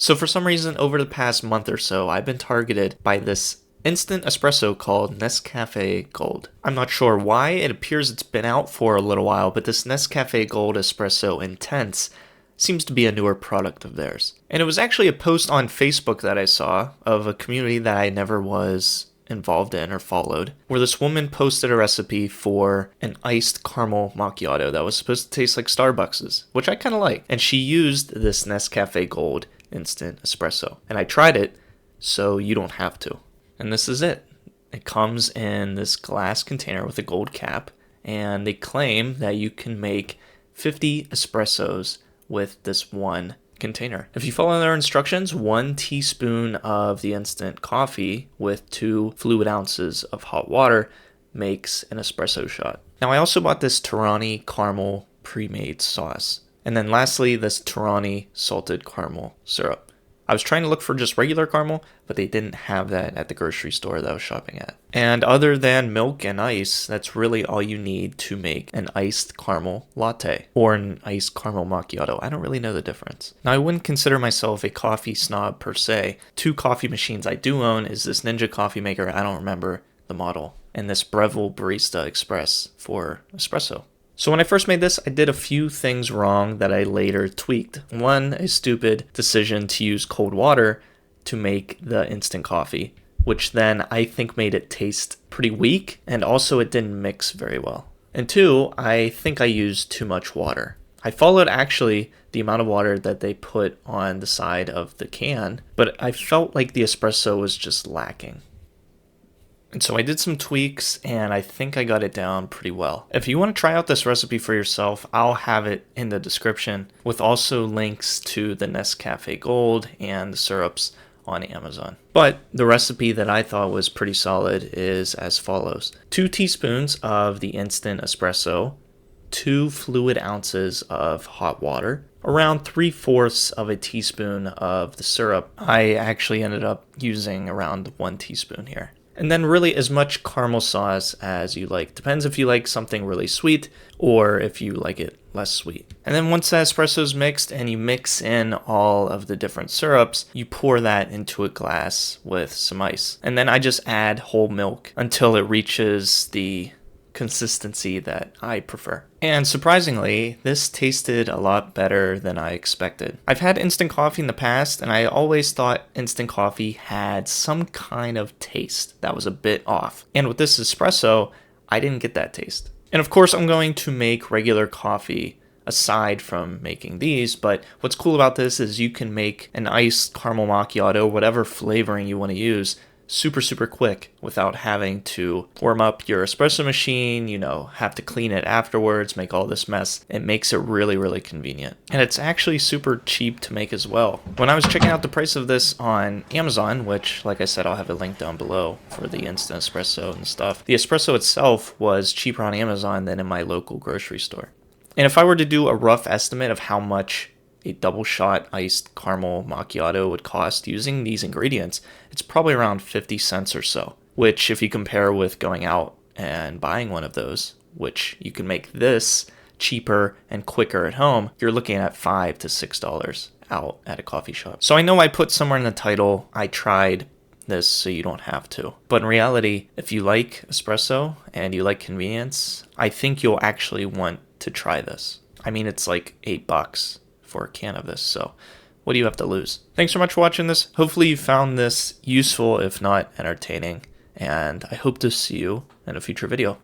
So for some reason, over the past month or so, I've been targeted by this instant espresso called Nescafé Gold. I'm not sure why. It appears it's been out for a little while, but this Nescafé Gold Espresso Intense seems to be a newer product of theirs. And it was actually a post on Facebook that I saw of a community that I never was involved in or followed, where this woman posted a recipe for an iced caramel macchiato that was supposed to taste like Starbucks's, which I kind of like. And she used this Nescafé Gold instant espresso. And I tried it, so you don't have to. And this is it. It comes in this glass container with a gold cap, and they claim that you can make 50 espressos with this one container. If you follow their instructions, 1 teaspoon of the instant coffee with 2 fluid ounces of hot water makes an espresso shot. Now I also bought this Torani caramel pre-made sauce. And then lastly, this Torani salted caramel syrup. I was trying to look for just regular caramel, but they didn't have that at the grocery store that I was shopping at. And other than milk and ice, that's really all you need to make an iced caramel latte or an iced caramel macchiato. I don't really know the difference. Now, I wouldn't consider myself a coffee snob per se. 2 coffee machines I do own is this Ninja coffee maker, I don't remember the model, and this Breville Barista Express for espresso. So when I first made this, I did a few things wrong that I later tweaked. One, a stupid decision to use cold water to make the instant coffee, which then I think made it taste pretty weak, and also it didn't mix very well. And 2, I think I used too much water. I followed actually the amount of water that they put on the side of the can, but I felt like the espresso was just lacking. And so I did some tweaks, and I think I got it down pretty well. If you want to try out this recipe for yourself, I'll have it in the description, with also links to the Nescafé Gold and the syrups on Amazon. But the recipe that I thought was pretty solid is as follows. 2 teaspoons of the instant espresso, 2 fluid ounces of hot water, around 3/4 of a teaspoon of the syrup. I actually ended up using around 1 teaspoon here. And then really as much caramel sauce as you like. Depends if you like something really sweet or if you like it less sweet. And then once that espresso is mixed and you mix in all of the different syrups, you pour that into a glass with some ice. And then I just add whole milk until it reaches the consistency that I prefer. And surprisingly, this tasted a lot better than I expected. I've had instant coffee in the past, and I always thought instant coffee had some kind of taste that was a bit off. And with this espresso, I didn't get that taste. And of course, I'm going to make regular coffee aside from making these, but what's cool about this is you can make an iced caramel macchiato, whatever flavoring you want to use, super quick without having to warm up your espresso machine, have to clean it afterwards, make all this mess. It makes it really convenient. And it's actually super cheap to make as well. When I was checking out the price of this on Amazon, which like I said, I'll have a link down below for the instant espresso and stuff, the espresso itself was cheaper on Amazon than in my local grocery store. And if I were to do a rough estimate of how much a double shot iced caramel macchiato would cost using these ingredients, it's probably around 50 cents or so, which if you compare with going out and buying one of those, which you can make this cheaper and quicker at home, you're looking at $5 to $6 out at a coffee shop. So I know I put somewhere in the title, I tried this so you don't have to. But in reality, if you like espresso and you like convenience, I think you'll actually want to try this. I mean, it's like $8 for a can of this, so what do you have to lose? Thanks so much for watching this. Hopefully you found this useful, if not entertaining, and I hope to see you in a future video.